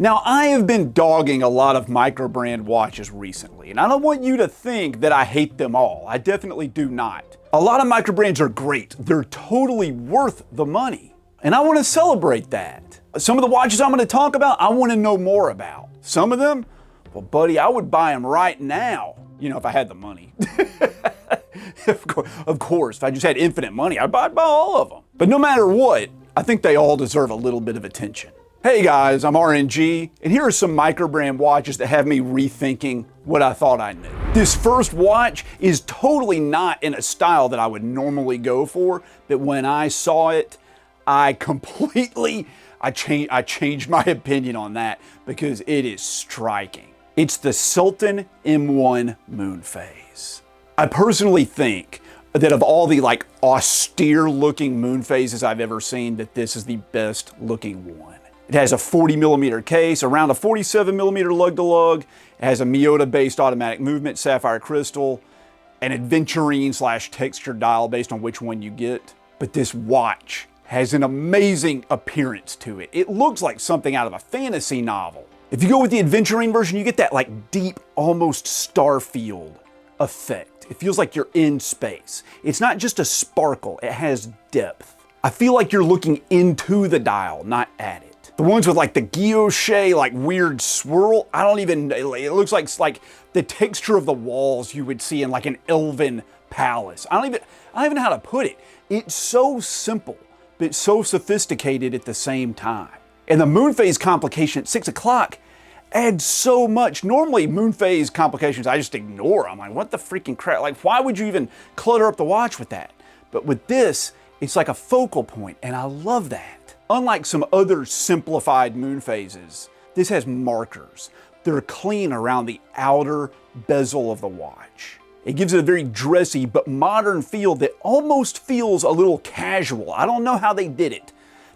Now, I have been dogging a lot of Microbrand watches recently, and I don't want you to think that I hate them all. I definitely do not. A lot of Microbrands are great. They're totally worth the money, and I want to celebrate that. Some of the watches I'm going to talk about, I want to know more about. Some of them, well, buddy, I would buy them right now, you know, if I had the money. Of course, if I just had infinite money, I'd buy all of them. But no matter what, I think they all deserve a little bit of attention. Hey guys, I'm RNG, and here are some Microbrand watches that have me rethinking what I thought I knew. This first watch is totally not in a style that I would normally go for, but when I saw it, I changed my opinion on that because it is striking. It's the Selten M1 Moonphase. I personally think that of all the austere looking moon phases I've ever seen, that this is the best looking one. It has a 40mm case, around a 47mm lug-to-lug. It has a Miyota-based automatic movement, sapphire crystal, an aventurine/texture dial based on which one you get. But this watch has an amazing appearance to it. It looks like something out of a fantasy novel. If you go with the aventurine version, you get that deep, almost Starfield effect. It feels like you're in space. It's not just a sparkle, it has depth. I feel like you're looking into the dial, not at it. The ones with the guilloche, weird swirl, it looks like the texture of the walls you would see in an elven palace. I don't even know how to put it. It's so simple, but so sophisticated at the same time. And the Moonphase complication at 6 o'clock adds so much. Normally Moonphase complications, I just ignore. I'm like, what the freaking crap? Why would you even clutter up the watch with that? But with this, it's like a focal point, and I love that. Unlike some other simplified moon phases, this has markers. They're clean around the outer bezel of the watch. It gives it a very dressy but modern feel that almost feels a little casual. I don't know how they did it,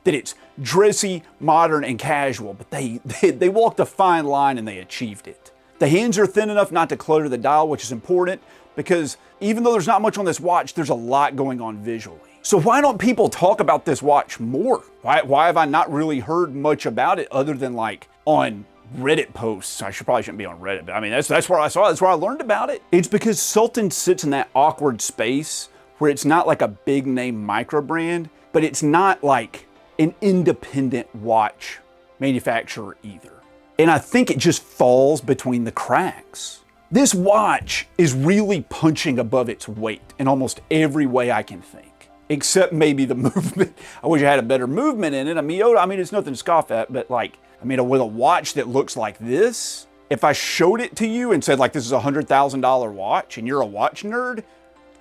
that it's dressy, modern, and casual, but they walked a fine line and they achieved it. The hands are thin enough not to clutter the dial, which is important because even though there's not much on this watch, there's a lot going on visually. So why don't people talk about this watch more? Why have I not really heard much about it other than on Reddit posts? I probably shouldn't be on Reddit, but I mean, that's where I saw it. That's where I learned about it. It's because Selten sits in that awkward space where it's not like a big name Microbrand, but it's not like an independent watch manufacturer either. And I think it just falls between the cracks. This watch is really punching above its weight in almost every way I can think. Except maybe the movement. I wish I had a better movement in it. A Miyota, I mean, it's nothing to scoff at, but with a watch that looks like this, if I showed it to you and said this is a $100,000 watch and you're a watch nerd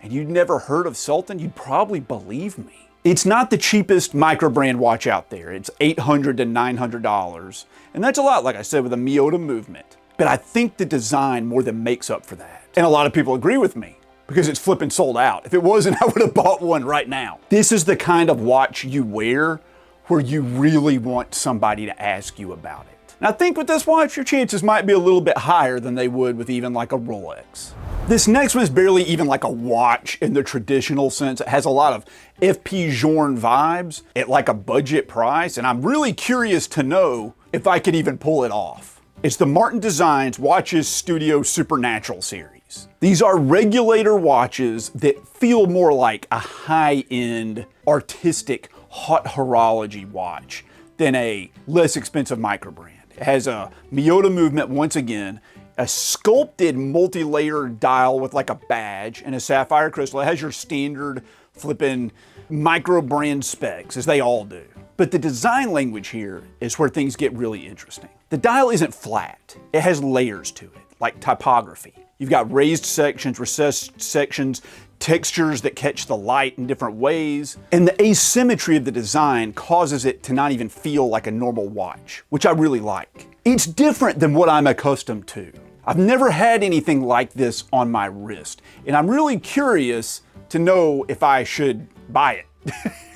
and you'd never heard of Selten, you'd probably believe me. It's not the cheapest Microbrand watch out there. It's $800 to $900. And that's a lot, like I said, with a Miyota movement. But I think the design more than makes up for that. And a lot of people agree with me, because it's flipping sold out. If it wasn't, I would have bought one right now. This is the kind of watch you wear where you really want somebody to ask you about it. And I think with this watch, your chances might be a little bit higher than they would with even a Rolex. This next one is barely even a watch in the traditional sense. It has a lot of FP Journe vibes at a budget price, and I'm really curious to know if I could even pull it off. It's the Martin Designs Watches Studio Supernatural series. These are regulator watches that feel more like a high-end, artistic, hot horology watch than a less expensive Microbrand. It has a Miyota movement once again, a sculpted multi-layered dial with a badge and a sapphire crystal. It has your standard flipping Microbrand specs, as they all do. But the design language here is where things get really interesting. The dial isn't flat. It has layers to it, like typography. You've got raised sections, recessed sections, textures that catch the light in different ways. And the asymmetry of the design causes it to not even feel like a normal watch, which I really like. It's different than what I'm accustomed to. I've never had anything like this on my wrist, and I'm really curious to know if I should buy it.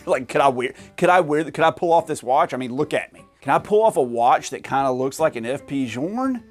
Could I pull off this watch? I mean, look at me. Can I pull off a watch that kind of looks like an FP Journe?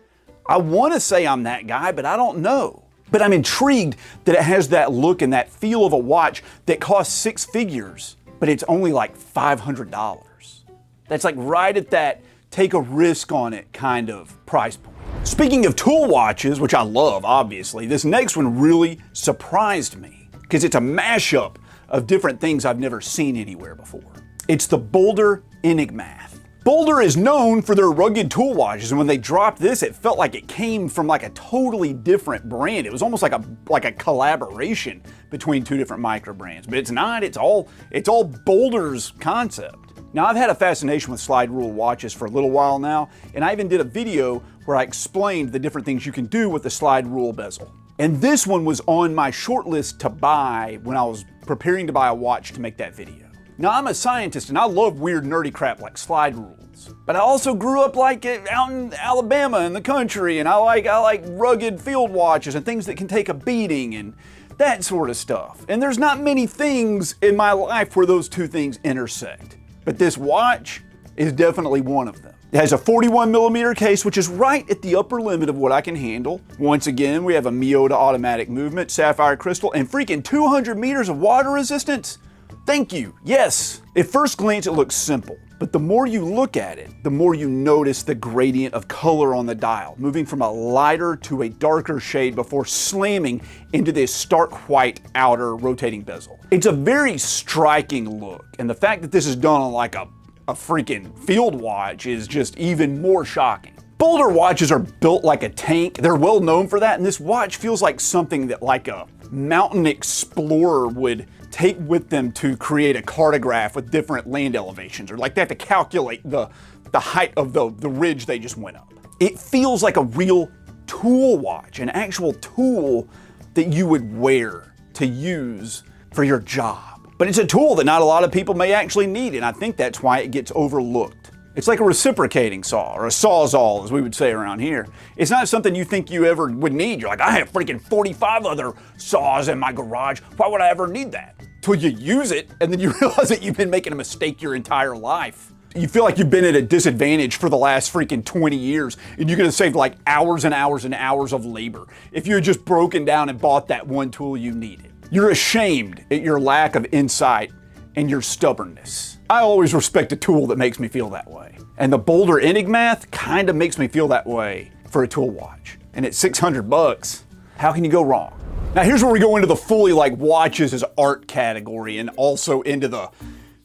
I want to say I'm that guy, but I don't know. But I'm intrigued that it has that look and that feel of a watch that costs 6 figures, but it's only $500. That's right at that take a risk on it kind of price point. Speaking of tool watches, which I love, obviously, this next one really surprised me because it's a mashup of different things I've never seen anywhere before. It's the Boldr Enigmath. Boldr is known for their rugged tool watches, and when they dropped this, it felt like it came from like a totally different brand. It was almost like a collaboration between two different micro brands, but it's not. It's all Boldr's concept. Now, I've had a fascination with slide rule watches for a little while now, and I even did a video where I explained the different things you can do with the slide rule bezel. And this one was on my short list to buy when I was preparing to buy a watch to make that video. Now, I'm a scientist and I love weird nerdy crap like slide rules, but I also grew up like out in Alabama in the country, and I like rugged field watches and things that can take a beating and that sort of stuff. And there's not many things in my life where those two things intersect, but this watch is definitely one of them. It has a 41mm case, which is right at the upper limit of what I can handle. Once again, we have a Miyota automatic movement, sapphire crystal, and freaking 200 meters of water resistance. Thank you, yes. At first glance, it looks simple, but the more you look at it, the more you notice the gradient of color on the dial, moving from a lighter to a darker shade before slamming into this stark white outer rotating bezel. It's a very striking look, and the fact that this is done on like a freaking field watch is just even more shocking. Boldr watches are built like a tank. They're well known for that, and this watch feels like something that like a mountain explorer would take with them to create a cartograph with different land elevations, or like they have to calculate the height of the ridge they just went up. It feels like a real tool watch, an actual tool that you would wear to use for your job. But it's a tool that not a lot of people may actually need, and I think that's why it gets overlooked. It's like a reciprocating saw, or a sawzall as we would say around here. It's not something you think you ever would need. You're like, I have freaking 45 other saws in my garage. Why would I ever need that? Till you use it, and then you realize that you've been making a mistake your entire life. You feel like you've been at a disadvantage for the last freaking 20 years, and you could have saved like hours and hours and hours of labor if you had just broken down and bought that one tool you needed. You're ashamed at your lack of insight and your stubbornness. I always respect a tool that makes me feel that way. And the Boldr Enigmath kind of makes me feel that way for a tool watch. And at 600 bucks, how can you go wrong? Now here's where we go into the fully like watches as art category, and also into the,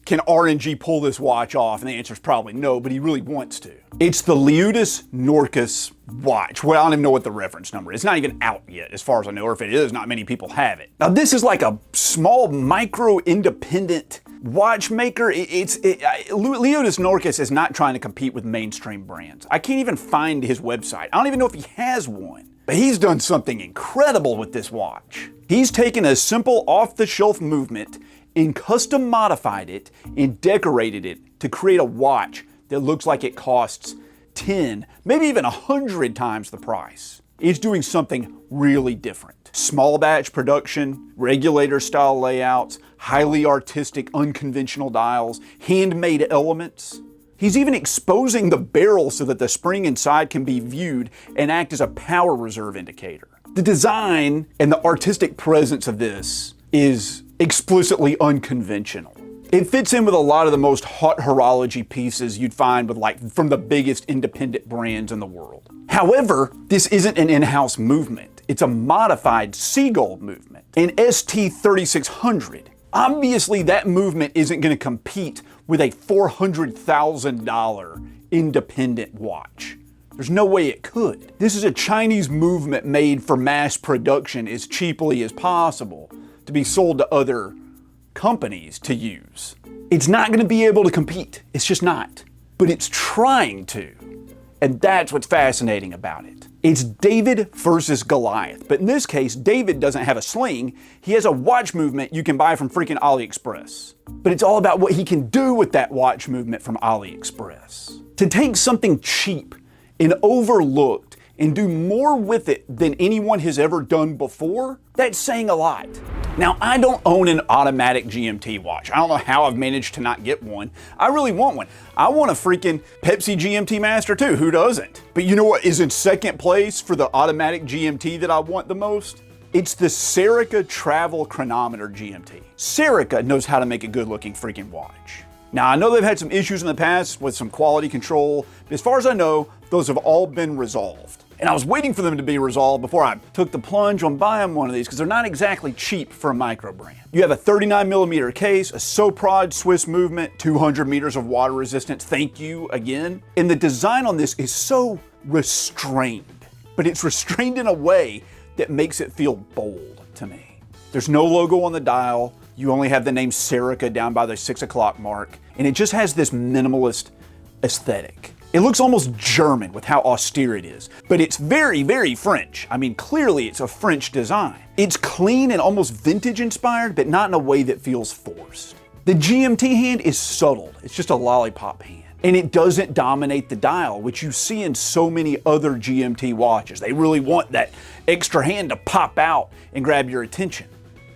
can RNG pull this watch off? And the answer is probably no, but he really wants to. It's the Leudus Norcas watch. Well, I don't even know what the reference number is. It's not even out yet, as far as I know, or if it is, not many people have it. Now this is like a small micro independent watchmaker. Liudas Norkus is not trying to compete with mainstream brands. I can't even find his website. I don't even know if he has one. But he's done something incredible with this watch. He's taken a simple off-the-shelf movement and custom modified it and decorated it to create a watch that looks like it costs 10, maybe even 100 times the price. It's doing something really different. Small batch production, regulator style layouts, highly artistic, unconventional dials, handmade elements. He's even exposing the barrel so that the spring inside can be viewed and act as a power reserve indicator. The design and the artistic presence of this is explicitly unconventional. It fits in with a lot of the most hot horology pieces you'd find with from the biggest independent brands in the world. However, this isn't an in-house movement. It's a modified Seagull movement, an ST3600. Obviously, that movement isn't going to compete with a $400,000 independent watch. There's no way it could. This is a Chinese movement made for mass production as cheaply as possible to be sold to other companies to use. It's not going to be able to compete. It's just not. But it's trying to. And that's what's fascinating about it. It's David versus Goliath. But in this case, David doesn't have a sling. He has a watch movement you can buy from freaking AliExpress. But it's all about what he can do with that watch movement from AliExpress. To take something cheap and overlooked and do more with it than anyone has ever done before, that's saying a lot. Now, I don't own an automatic GMT watch. I don't know how I've managed to not get one. I really want one. I want a freaking Pepsi GMT Master too. Who doesn't? But you know what is in second place for the automatic GMT that I want the most? It's the Serica Travel Chronometer GMT. Serica knows how to make a good looking freaking watch. Now, I know they've had some issues in the past with some quality control, but as far as I know, those have all been resolved. And I was waiting for them to be resolved before I took the plunge on buying one of these because they're not exactly cheap for a Microbrand. You have a 39mm case, a Soprod Swiss movement, 200 meters of water resistance, thank you again. And the design on this is so restrained, but it's restrained in a way that makes it feel bold to me. There's no logo on the dial. You only have the name Serica down by the 6 o'clock mark, and it just has this minimalist aesthetic. It looks almost German with how austere it is, but it's very, very French. I mean, clearly it's a French design. It's clean and almost vintage inspired, but not in a way that feels forced. The GMT hand is subtle. It's just a lollipop hand. And it doesn't dominate the dial, which you see in so many other GMT watches. They really want that extra hand to pop out and grab your attention.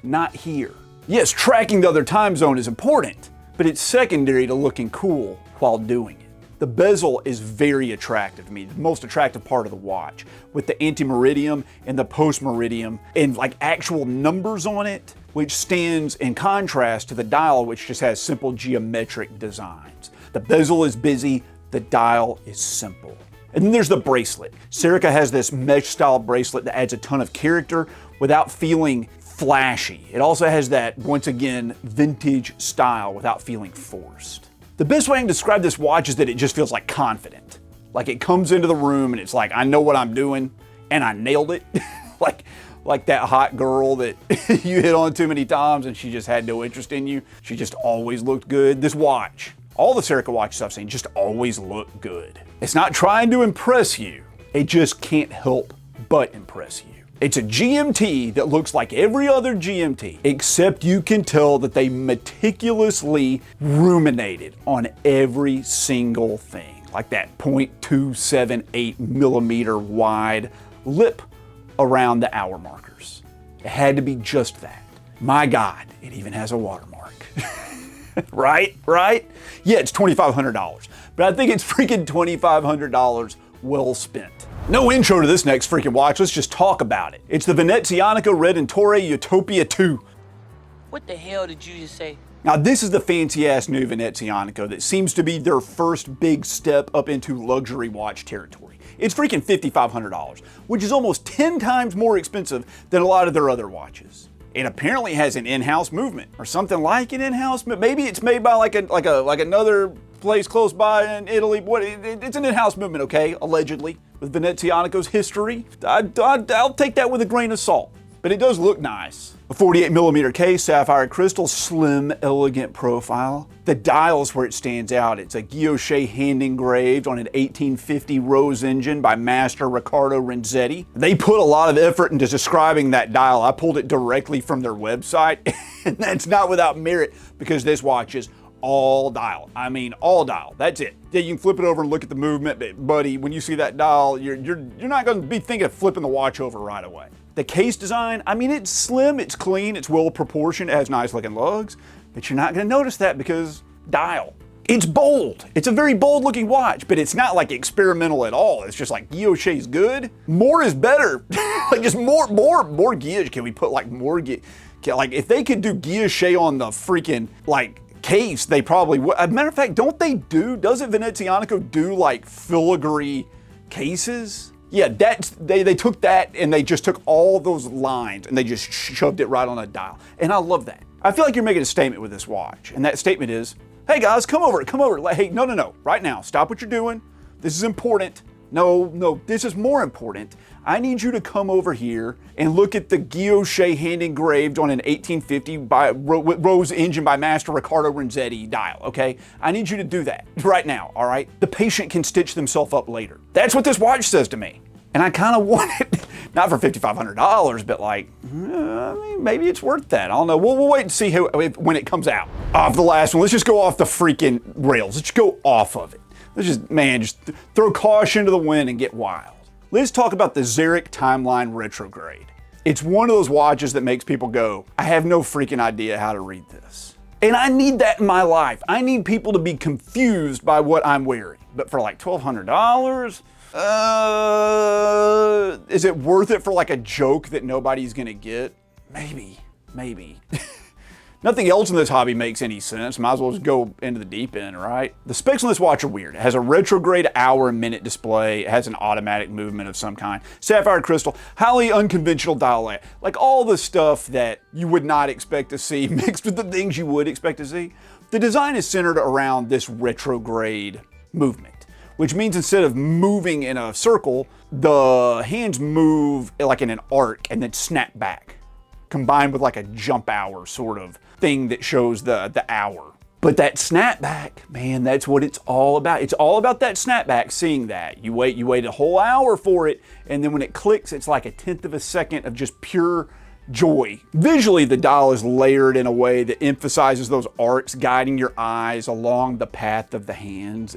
Not here. Yes, tracking the other time zone is important, but it's secondary to looking cool while doing it. The bezel is very attractive to me, the most attractive part of the watch, with the anti-meridium and the post-meridium and like actual numbers on it, which stands in contrast to the dial, which just has simple geometric designs. The bezel is busy, the dial is simple. And then there's the bracelet. Serica has this mesh style bracelet that adds a ton of character without feeling flashy. It also has that, once again, vintage style without feeling forced. The best way I can describe this watch is that it just feels like confident. Like it comes into the room and it's like, I know what I'm doing and I nailed it. like that hot girl that you hit on too many times and she just had no interest in you. She just always looked good. This watch, all the Serica watches I've seen just always look good. It's not trying to impress you. It just can't help but impress you. It's a GMT that looks like every other GMT, except you can tell that they meticulously ruminated on every single thing, like that 0.278 millimeter wide lip around the hour markers. It had to be just that. My God, it even has a watermark. Right? Yeah, it's $2,500, but I think it's freaking $2,500 well spent. No intro to this next freaking watch, let's just talk about it. It's the Venezianico Redentore Utopia 2. What the hell did you just say? Now this is the fancy ass new Venezianico that seems to be their first big step up into luxury watch territory. It's freaking $5,500, which is almost 10 times more expensive than a lot of their other watches. It apparently has an in-house movement or something like an in-house, maybe it's made by like another place close by in Italy. It's an in-house movement, okay, allegedly, with Venezianico's history. I'll take that with a grain of salt, but it does look nice. A 48mm case, sapphire crystal, slim, elegant profile. The dial's where it stands out. It's a guilloche hand engraved on an 1850 Rose engine by master Riccardo Renzetti. They put a lot of effort into describing that dial. I pulled it directly from their website, and that's not without merit because this watch is all dial. I mean, all dial. That's it. Yeah, you can flip it over and look at the movement, but buddy, when you see that dial, you're not going to be thinking of flipping the watch over right away. The case design, I mean, it's slim, it's clean, it's well proportioned, it has nice looking lugs, but you're not going to notice that because dial. It's bold. It's a very bold looking watch, but it's not like experimental at all. It's just like guilloche's good. More is better. Like just more guilloche. Can we put like more guilloche? Like if they could do guilloche on the freaking like case, they probably would. As a matter of fact, doesn't Venezianico do like filigree cases? Yeah, they took that and they just took all those lines and they just shoved it right on a dial. And I love that. I feel like you're making a statement with this watch. And that statement is, hey guys, come over. Like, hey, no, right now, stop what you're doing. This is important. No, this is more important. I need you to come over here and look at the guilloche hand engraved on an 1850 Rose engine by master Riccardo Renzetti dial, okay? I need you to do that right now, all right? The patient can stitch themselves up later. That's what this watch says to me. And I kind of want it, not for $5,500, but like, I mean, maybe it's worth that. I don't know. We'll wait and see when it comes out. Off the last one, let's just go off the freaking rails. Let's just go off of it. Let's just throw caution to the wind and get wild. Let's talk about the Xeric Retrograde. It's one of those watches that makes people go, I have no freaking idea how to read this. And I need that in my life. I need people to be confused by what I'm wearing. But for like $1,200, is it worth it for like a joke that nobody's gonna get? Maybe. Nothing else in this hobby makes any sense. Might as well just go into the deep end, right? The specs on this watch are weird. It has a retrograde hour and minute display. It has an automatic movement of some kind. Sapphire crystal, highly unconventional dial layout. Like all the stuff that you would not expect to see mixed with the things you would expect to see. The design is centered around this retrograde movement, which means instead of moving in a circle, the hands move like in an arc and then snap back, combined with like a jump hour sort of thing that shows the hour. But that snapback, man, that's what it's all about. It's all about that snapback, seeing that. You wait a whole hour for it, and then when it clicks, it's like a 1/10 of a second of just pure joy. Visually, the dial is layered in a way that emphasizes those arcs guiding your eyes along the path of the hands.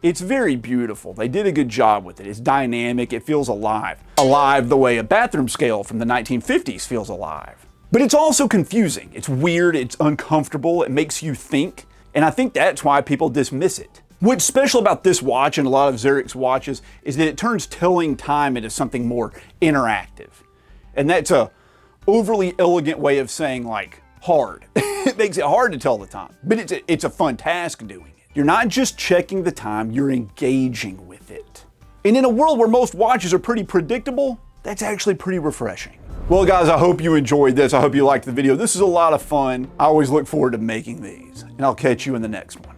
It's very beautiful. They did a good job with it. It's dynamic, it feels alive. Alive the way a bathroom scale from the 1950s feels alive. But it's also confusing. It's weird, it's uncomfortable, it makes you think, and I think that's why people dismiss it. What's special about this watch and a lot of Xeric's watches is that it turns telling time into something more interactive. And that's a overly elegant way of saying like hard. It makes it hard to tell the time, but it's a fun task doing it. You're not just checking the time, you're engaging with it. And in a world where most watches are pretty predictable, that's actually pretty refreshing. Well guys, I hope you enjoyed this. I hope you liked the video. This is a lot of fun. I always look forward to making these, and I'll catch you in the next one.